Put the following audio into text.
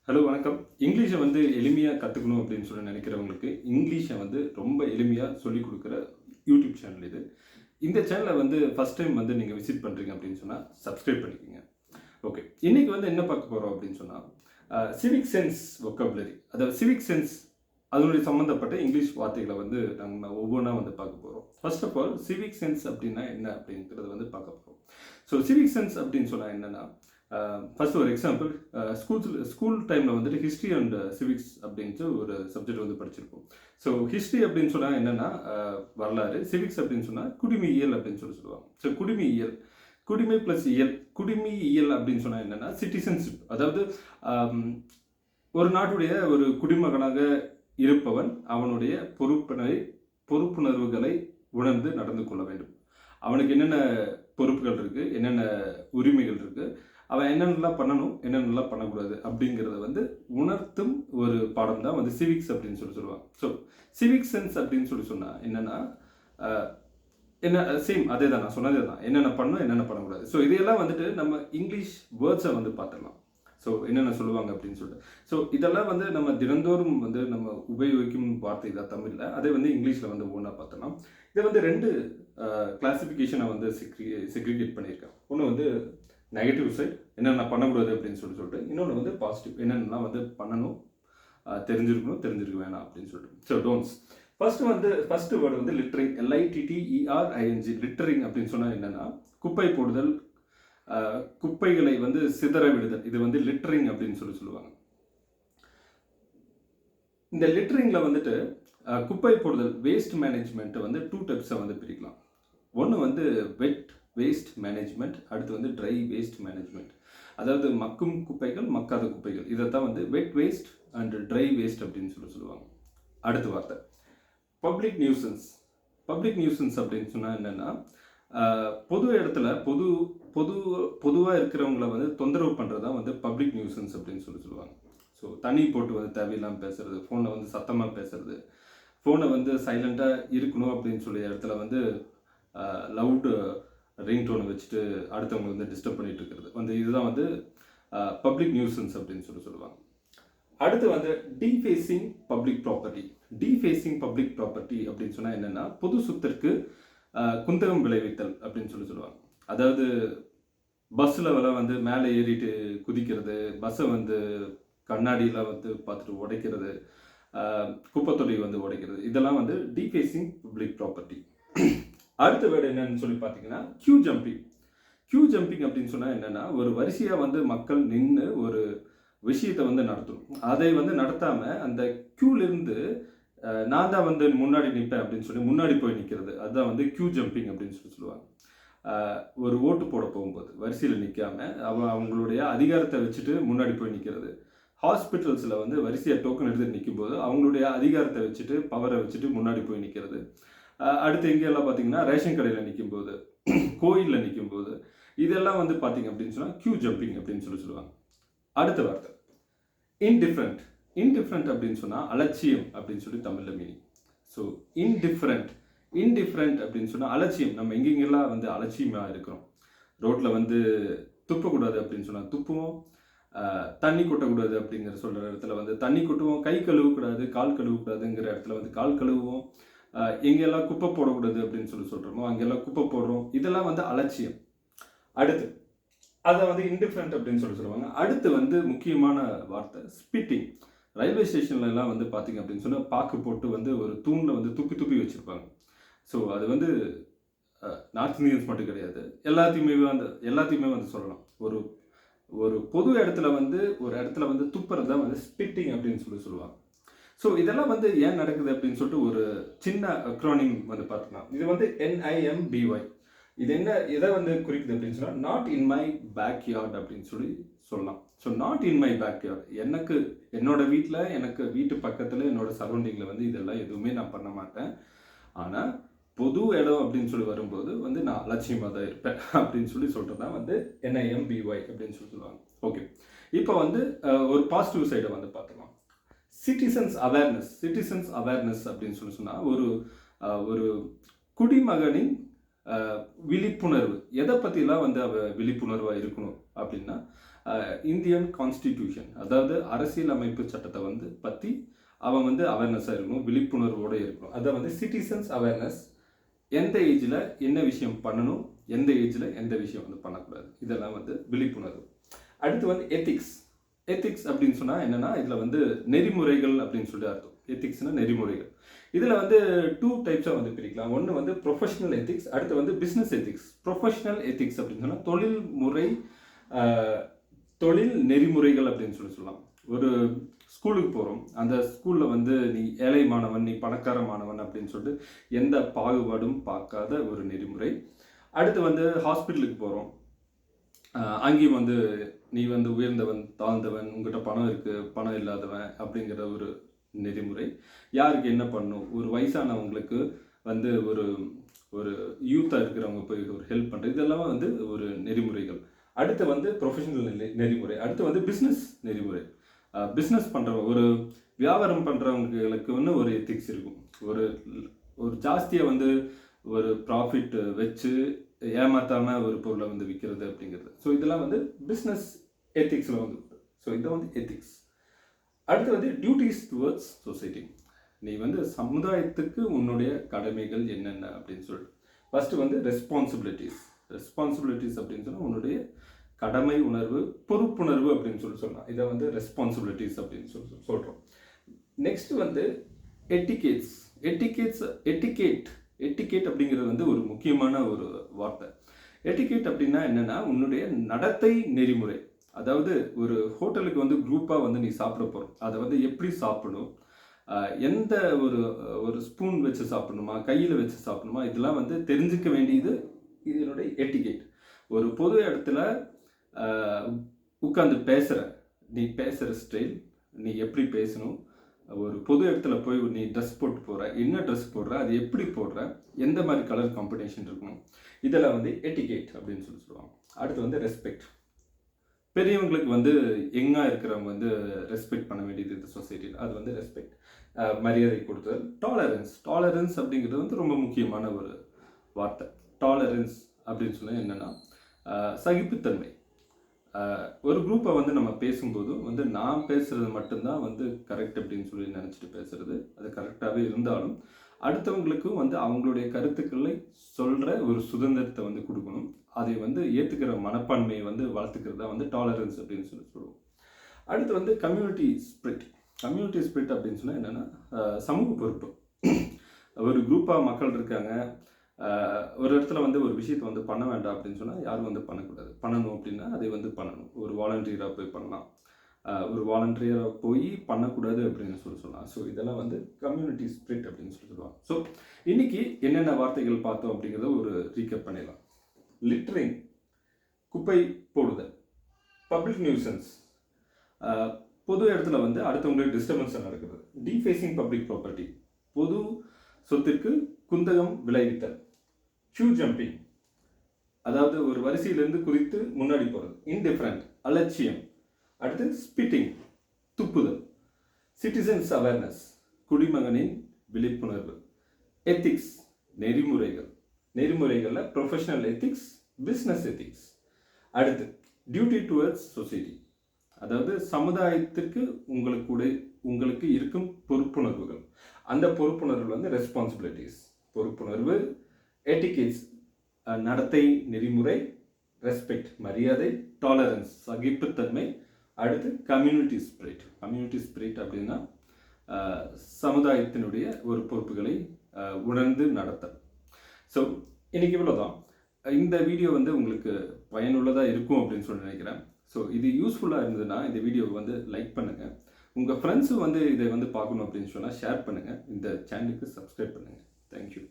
Hello வணக்கம். இங்கிலீஷை வந்து எளிமையாக கற்றுக்கணும் அப்படின்னு சொல்லி நினைக்கிறவங்களுக்கு இங்கிலீஷை வந்து ரொம்ப எளிமையாக சொல்லிக் கொடுக்குற யூடியூப் சேனல் இது. இந்த சேனலை வந்து ஃபஸ்ட் டைம் வந்து நீங்கள் விசிட் பண்ணுறீங்க அப்படின்னு சொன்னால் சப்ஸ்கிரைப் பண்ணிக்கோங்க. ஓகே, இன்றைக்கி வந்து என்ன பார்க்க போகிறோம் அப்படின்னு சொன்னால் சிவிக் சென்ஸ் வொக்கபுலரி, அதாவது சிவிக் சென்ஸ் அதனுடைய சம்மந்தப்பட்ட இங்கிலீஷ் வார்த்தைகளை வந்து நம்ம ஒவ்வொன்றா வந்து பார்க்க போகிறோம். First of all civic sense அப்படின்னா என்ன அப்படிங்கிறத வந்து பார்க்க போகிறோம். ஸோ சிவிக் சென்ஸ் அப்படின்னு சொன்னால் என்னென்னா, ஃபர்ஸ்ட் ஒரு எக்ஸாம்பிள், ஸ்கூல் டைமில் வந்துட்டு ஹிஸ்ட்ரி அண்ட் சிவிக்ஸ் அப்படின்ட்டு ஒரு சப்ஜெக்ட் வந்து படிச்சிருப்போம். ஸோ ஹிஸ்ட்ரி அப்படின்னு சொன்னால் என்னென்னா வரலாறு, சிவிக்ஸ் அப்படின்னு சொன்னால் குடிமையியல் அப்படின்னு சொல்லுவாங்க. ஸோ குடிமை ப்ளஸ் இயல், குடிமையியல் அப்படின்னு சொன்னால் என்னென்னா சிட்டிசன்ஷிப், அதாவது ஒரு நாட்டுடைய ஒரு குடிமகனாக இருப்பவன் அவனுடைய பொறுப்புணர்வுகளை உணர்ந்து நடந்து கொள்ள வேண்டும். அவனுக்கு என்னென்ன பொறுப்புகள் இருக்குது, என்னென்ன உரிமைகள் இருக்குது, அவன் என்னென்னலாம் பண்ணணும், என்னென்னலாம் பண்ணக்கூடாது அப்படிங்கிறத வந்து உணர்த்தும் ஒரு பாடம் தான் வந்து சிவிக்ஸ் அப்படின்னு சொல்லுவாங்க. ஸோ சிவிக் சென்ஸ் அப்படின்னு சொன்னால் என்னென்னா என்ன சேம் அதே தான், நான் சொன்னதே தான், என்னென்ன பண்ணணும் என்னென்ன பண்ணக்கூடாது. ஸோ இதையெல்லாம் வந்துட்டு நம்ம இங்கிலீஷ் வேர்ட்ஸை வந்து பார்த்துடலாம். ஸோ என்னென்ன சொல்லுவாங்க அப்படின்னு சொல்லிட்டு. ஸோ இதெல்லாம் வந்து நம்ம தினந்தோறும் வந்து நம்ம உபயோகிக்கும் வார்த்தை தான் தமிழில், அதை வந்து இங்கிலீஷில் வந்து ஒன்றா பார்த்தலாம். இதை வந்து ரெண்டு கிளாசிஃபிகேஷனை வந்து செக்ரிகேட் பண்ணியிருக்கேன். ஒன்று வந்து நெகட்டிவ் சைட், என்னென்ன பண்ணக்கூடாது அப்படின்னு சொல்லிட்டு, இன்னொன்று வந்து பாசிட்டிவ், என்னென்னலாம் வந்து பண்ணணும், தெரிஞ்சிருக்க வேணாம் அப்படின்னு சொல்லிட்டு. So don'ts. ஃபர்ஸ்ட் வேர்டு வந்து லிட்டரிங், LITTERING. லிட்டரிங் அப்படின்னு சொன்னால் என்னென்னா குப்பை போடுதல், குப்பைகளை வந்து சிதற விடுதல். இது வந்து லிட்டரிங் அப்படின்னு சொல்லுவாங்க. இந்த லிட்டரிங்கில் வந்துட்டு குப்பை போடுதல், வேஸ்ட் மேனேஜ்மெண்ட்டை வந்து 2 டைப்ஸை வந்து பிரிக்கலாம். ஒன்று வந்து வெட் வேஸ்ட் மேனேஜ்மெண்ட், அடுத்து வந்து ட்ரை வேஸ்ட் மேனேஜ்மெண்ட். அதாவது மக்கும் குப்பைகள், மக்காத குப்பைகள், இதைத்தான் வந்து வெட் வேஸ்ட் அண்ட் ட்ரை வேஸ்ட் அப்படின்னு சொல்லுவாங்க. அடுத்த வார்த்தை பப்ளிக் நியூசன்ஸ். பப்ளிக் நியூசன்ஸ் அப்படின்னு சொன்னால் என்னென்னா, பொது இடத்துல பொதுவாக இருக்கிறவங்கள வந்து தொந்தரவு பண்ணுறது தான் வந்து பப்ளிக் நியூசன்ஸ் அப்படின்னு சொல்லுவாங்க. ஸோ தண்ணி போட்டு வந்து தேவையில்லாமல் பேசுறது, ஃபோனை வந்து சத்தமாக பேசுறது, ஃபோனை வந்து சைலண்ட்டாக இருக்கணும் அப்படின்னு சொல்லி இடத்துல வந்து லவுடு ரிங்டோனை வச்சுட்டு அடுத்தவங்க வந்து டிஸ்டர்ப் பண்ணிட்டு இருக்கிறது வந்து, இதுதான் வந்து பப்ளிக் நியூசன்ஸ் அப்படின்னு சொல்லுவாங்க. அடுத்து வந்து டீஃபேசிங் பப்ளிக் ப்ராப்பர்ட்டி. டீஃபேசிங் பப்ளிக் ப்ராப்பர்ட்டி அப்படின்னு சொன்னால் என்னென்னா, பொது சொத்திற்கு குந்தகம் விளைவித்தல் அப்படின்னு சொல்லுவாங்க. அதாவது பஸ்ஸில் வந்து மேலே ஏறிட்டு குதிக்கிறது, பஸ்ஸை வந்து கண்ணாடியெலாம் வந்து பார்த்துட்டு உடைக்கிறது, குப்பைத்தொட்டி வந்து உடைக்கிறது, இதெல்லாம் வந்து டீஃபேசிங் பப்ளிக் ப்ராப்பர்ட்டி. அடுத்த வேர்டு என்னன்னு சொல்லி பார்த்தீங்கன்னா கியூ ஜம்பிங். கியூ ஜம்பிங் அப்படின்னு சொன்னால் என்னென்னா, ஒரு வரிசையாக வந்து மக்கள் நின்று ஒரு விஷயத்தை வந்து நடத்தணும். அதை வந்து நடத்தாமல் அந்த கியூலேருந்து நான் தான் வந்து முன்னாடி நிற்பேன் அப்படின்னு சொல்லி முன்னாடி போய் நிற்கிறது, அதுதான் வந்து கியூ ஜம்பிங் அப்படின்னு சொல்லுவாங்க. ஒரு ஓட்டு போட போகும்போது வரிசையில் நிற்காம அவங்களுடைய அதிகாரத்தை வச்சுட்டு முன்னாடி போய் நிற்கிறது. ஹாஸ்பிட்டல்ஸில் வந்து வரிசையாக டோக்கன் எடுத்து நிற்கும்போது அவங்களுடைய அதிகாரத்தை வச்சுட்டு, பவரை வச்சுட்டு முன்னாடி போய் நிற்கிறது. அடுத்து எங்கெல்லாம் பார்த்தீங்கன்னா ரேஷன் கடையில் நிற்கும்போது, கோயிலில் நிற்கும்போது, இதெல்லாம் வந்து பார்த்தீங்க அப்படின்னு சொன்னால் கியூ ஜம்பிங் அப்படின்னு சொல்லுவாங்க. அடுத்த வார்த்தை இன்டிஃப்ரெண்ட். இன்டிஃப்ரெண்ட் அப்படின்னு சொன்னால் அலட்சியம் அப்படின்னு சொல்லி தமிழில் மீனிங். ஸோ இன்டிஃப்ரெண்ட் அப்படின்னு சொன்னால் அலட்சியம். நம்ம எங்கெங்கெல்லாம் வந்து அலட்சியமாக இருக்கிறோம். ரோட்டில் வந்து துப்பக்கூடாது அப்படின்னு சொன்னால் துப்புவோம், தண்ணி கொட்டக்கூடாது அப்படிங்கிற சொல்கிற இடத்துல வந்து தண்ணி கொட்டுவோம், கை கழுவக்கூடாது, கால் கழுவக்கூடாதுங்கிற இடத்துல வந்து கால் கழுவுவோம், எங்கெல்லாம் குப்பை போடக்கூடாது அப்படின்னு சொல்கிறோமோ அங்கெல்லாம் குப்பை போடுறோம். இதெல்லாம் வந்து அலட்சியம். அடுத்து அதை வந்து இன்டிஃப்ரெண்ட் அப்படின்னு சொல்லுவாங்க. அடுத்து வந்து முக்கியமான வார்த்தை ஸ்பிட்டிங். ரயில்வே ஸ்டேஷன்லலாம் வந்து பார்த்தீங்க அப்படின்னு சொன்னால் பாக்கு போட்டு வந்து ஒரு தூணில் வந்து துப்பி வச்சுருப்பாங்க. ஸோ அது வந்து நார்த் இந்தியன்ஸ் மட்டும் கிடையாது, எல்லாத்தையுமே வந்து சொல்லலாம். ஒரு பொது இடத்துல வந்து ஒரு இடத்துல வந்து துப்புறது தான் வந்து ஸ்பிட்டிங் அப்படின்னு சொல்லுவாங்க. ஸோ இதெல்லாம் வந்து ஏன் நடக்குது அப்படின்னு சொல்லிட்டு ஒரு சின்ன அக்ரானிம் வந்து பார்த்துக்கலாம். இது வந்து NIMBY. இது எதை வந்து குறிக்குது அப்படின்னு சொன்னால் நாட் இன் மை பேக்யார்ட் அப்படின்னு சொல்லலாம். So not in my backyard, என்னோட வீட்டில், எனக்கு வீட்டு பக்கத்தில், என்னோட சரௌண்டிங்கில் வந்து இதெல்லாம் எதுவுமே நான் பண்ண மாட்டேன். ஆனால் பொது இடம் அப்படின்னு சொல்லி வரும்போது வந்து நான் அலட்சியமாக தான் இருப்பேன் அப்படின்னு சொல்கிறது தான் வந்து NIMBY அப்படின்னு சொல்லுவாங்க. ஓகே, இப்போ வந்து ஒரு பாசிட்டிவ் சைடை வந்து பார்த்துக்கலாம். சிட்டிசன்ஸ் அவேர்னஸ் அப்படின்னு சொன்னால் ஒரு குடிமகனின் விழிப்புணர்வு. எதை பற்றிலாம் வந்து விழிப்புணர்வாக இருக்கணும் அப்படின்னா, இந்தியன் கான்ஸ்டிடியூஷன், அதாவது அரசியலமைப்பு சட்டத்தை வந்து பற்றி அவன் வந்து அவேர்னஸாக இருக்கணும், விழிப்புணர்வோடு இருக்கணும். அதை வந்து சிட்டிசன்ஸ் அவேர்னஸ், எந்த ஏஜில் என்ன விஷயம் பண்ணணும், எந்த ஏஜில் எந்த விஷயம் வந்து பண்ணக்கூடாது, இதெல்லாம் வந்து விழிப்புணர்வு. அடுத்து வந்து எத்திக்ஸ். எத்திக்ஸ் அப்படின்னு சொன்னால் என்னென்னா, இதில் வந்து நெறிமுறைகள் அப்படின்னு சொல்லி அர்த்தம். எத்திக்ஸ்னால் நெறிமுறைகள். இதில் வந்து 2 டைப்ஸாக வந்து பிரிக்கலாம். ஒன்று வந்து ப்ரொஃபஷனல் எத்திக்ஸ், அடுத்து வந்து பிஸ்னஸ் எத்திக்ஸ். ப்ரொஃபஷனல் எத்திக்ஸ் அப்படின்னு சொன்னால் தொழில் நெறிமுறைகள் அப்படின்னு சொல்லலாம். ஒரு ஸ்கூலுக்கு போகிறோம், அந்த ஸ்கூலில் வந்து நீ ஏழை மாணவன், நீ பணக்கார மாணவன் அப்படின்னு சொல்லிட்டு எந்த பாகுபாடும் பார்க்காத ஒரு நெறிமுறை. அடுத்து வந்து ஹாஸ்பிட்டலுக்கு போகிறோம், அங்கேயும் வந்து நீ வந்து உயர்ந்தவன் தாழ்ந்தவன், உங்கள்கிட்ட பணம் இருக்குது பணம் இல்லாதவன் அப்படிங்கிற ஒரு நெறிமுறை. யாருக்கு என்ன பண்ணணும், ஒரு வயசானவங்களுக்கு வந்து ஒரு ஒரு யூத்தாக இருக்கிறவங்க போய் ஒரு ஹெல்ப் பண்ணுறது, இதெல்லாம் வந்து ஒரு நெறிமுறைகள். அடுத்து வந்து ப்ரொஃபஷனல் நெறிமுறை. அடுத்து வந்து பிஸ்னஸ் நெறிமுறை. பிஸ்னஸ் பண்ணுறவங்க, ஒரு வியாபாரம் பண்ணுறவங்களுக்கு வந்து ஒரு எத்திக்ஸ் இருக்கும். ஒரு ஜாஸ்தியாக வந்து ஒரு ப்ராஃபிட் வச்சு ஏமாற்றாமல் ஒரு பொருளை வந்து விற்கிறது அப்படிங்கிறது. ஸோ இதெல்லாம் வந்து பிஸ்னஸ் எத்திக்ஸில் வந்து. ஸோ இதை வந்து எத்திக்ஸ். அடுத்து வந்து டியூட்டிஸ் டுவர்ட்ஸ் சொசைட்டி. நீ வந்து சமுதாயத்துக்கு உன்னுடைய கடமைகள் என்னென்ன அப்படின்னு சொல்லிட்டு. ஃபஸ்ட்டு வந்து ரெஸ்பான்சிபிலிட்டிஸ் அப்படின்னு சொன்னால் உன்னுடைய கடமை உணர்வு, பொறுப்புணர்வு அப்படின்னு சொல்லலாம். இதை வந்து ரெஸ்பான்சிபிலிட்டிஸ் அப்படின்னு சொல்கிறோம். நெக்ஸ்ட் வந்து எட்டிகேட் அப்படிங்கிறது வந்து ஒரு முக்கியமான ஒரு வார்த்தை. எட்டிகேட் அப்படின்னா என்னென்னா, உன்னுடைய நடத்தை நெறிமுறை. அதாவது ஒரு ஹோட்டலுக்கு வந்து குரூப்பாக வந்து நீ சாப்பிட போகிறோம், அதை வந்து எப்படி சாப்பிடணும், எந்த ஒரு ஸ்பூன் வச்சு சாப்பிடணுமா, கையில் வச்சு சாப்பிடணுமா, இதெல்லாம் வந்து தெரிஞ்சுக்க வேண்டியது இதனுடைய எட்டிகேட். ஒரு பொது இடத்துல உட்காந்து நீ பேசுகிற ஸ்டைல், நீ எப்படி பேசணும், ஒரு பொது இடத்துல போய் நீ ட்ரெஸ் போட்டு போகிற, என்ன ட்ரெஸ் போடுற, அது எப்படி போடுற, எந்த மாதிரி கலர் காம்பினேஷன் இருக்கணும், இதெல்லாம் வந்து எட்டிகேட் அப்படின்னு சொல்லுவாங்க. அடுத்து வந்து ரெஸ்பெக்ட். பெரியவங்களுக்கு வந்து யங்காக இருக்கிறவங்க வந்து ரெஸ்பெக்ட் பண்ண வேண்டியது இந்த சொசைட்டியில், அது வந்து ரெஸ்பெக்ட், மரியாதை கொடுத்தல். டாலரன்ஸ் அப்படிங்கிறது வந்து ரொம்ப முக்கியமான ஒரு வார்த்தை. டாலரன்ஸ் அப்படின்னு சொன்னால் என்னென்னா, சகிப்புத்தன்மை. ஒரு குரூப்பை வந்து நம்ம பேசும்போது வந்து நான் பேசுகிறது மட்டும்தான் வந்து கரெக்ட் அப்படின்னு சொல்லி நினச்சிட்டு பேசுகிறது, அது கரெக்டாகவே இருந்தாலும் அடுத்தவங்களுக்கும் வந்து அவங்களுடைய கருத்துக்களை சொல்கிற ஒரு சுதந்திரத்தை வந்து கொடுக்கணும். அதை வந்து ஏற்றுக்கிற மனப்பான்மையை வந்து வளர்த்துக்கிறது தான் வந்து டாலரன்ஸ் அப்படின்னு சொல்லுவோம். அடுத்து வந்து கம்யூனிட்டி ஸ்பிரிட் அப்படின்னு சொன்னால் என்னென்னா, சமூக பொறுப்பு. ஒரு குரூப்பாக மக்கள் இருக்காங்க, ஒரு இடத்துல வந்து ஒரு விஷயத்தை வந்து பண்ண வேண்டாம் அப்படின்னு சொன்னால் யாரும் வந்து பண்ணக்கூடாது. பண்ணணும் அப்படின்னா அதை வந்து பண்ணணும். ஒரு வாலண்டியராக போய் பண்ணலாம், ஒரு வாலண்டியராக போய் பண்ணக்கூடாது அப்படின்னு சொல்லலாம். ஸோ இதெல்லாம் வந்து கம்யூனிட்டி ஸ்பிரிட் அப்படின்னு சொல்லுவாங்க. ஸோ இன்றைக்கி என்னென்ன வார்த்தைகள் பார்த்தோம் அப்படிங்கிறத ஒரு ரீகேப் பண்ணிடலாம். லிட்டரிங், குப்பை போடுதல். பப்ளிக் நியூசன்ஸ், பொது இடத்துல வந்து அடுத்தவங்களுக்கு டிஸ்டர்பன்ஸாக நடக்குது. டீஃபேசிங் பப்ளிக் ப்ராப்பர்ட்டி, பொது சொத்திற்கு குந்தகம் விளைவித்தல். ஷூ ஜம்பிங், அதாவது ஒரு வரிசையிலிருந்து குறித்து முன்னாடி போகிறது. இன்டிஃபரண்ட், அலட்சியம். அடுத்து ஸ்பிட்டிங், துப்புதல். சிட்டிசன்ஸ் அவேர்னஸ், குடிமகனின் விழிப்புணர்வு. எத்திக்ஸ், நெறிமுறைகளில் ப்ரொஃபஷனல் எத்திக்ஸ், பிஸ்னஸ் எத்திக்ஸ். அடுத்து டியூட்டி டுவர்ட்ஸ் சொசைட்டி, அதாவது சமுதாயத்துக்கு உங்களுக்கு இருக்கும் பொறுப்புணர்வுகள். அந்த பொறுப்புணர்வு வந்து ரெஸ்பான்சிபிலிட்டிஸ். பொறுப்புணர்வு, எட்டிகேட்ஸ், நடத்தை நெறிமுறை, ரெஸ்பெக்ட் மரியாதை, டாலரன்ஸ் சகிப்புத்தன்மை. அடுத்து கம்யூனிட்டி ஸ்பிரிட் அப்படின்னா சமுதாயத்தினுடைய ஒரு பொறுப்புகளை உணர்ந்து நடத்தல். ஸோ இன்னைக்கு இவ்வளோதான். இந்த வீடியோ வந்து உங்களுக்கு பயனுள்ளதாக இருக்கும் அப்படின்னு சொல்லி நினைக்கிறேன். ஸோ இது யூஸ்ஃபுல்லாக இருந்ததுன்னா இந்த வீடியோவை வந்து லைக் பண்ணுங்கள். உங்கள் ஃப்ரெண்ட்ஸும் வந்து இதை வந்து பார்க்கணும் அப்படின்னு சொன்னால் ஷேர் பண்ணுங்கள். இந்த சேனலுக்கு சப்ஸ்கிரைப் பண்ணுங்கள். தேங்க்யூ.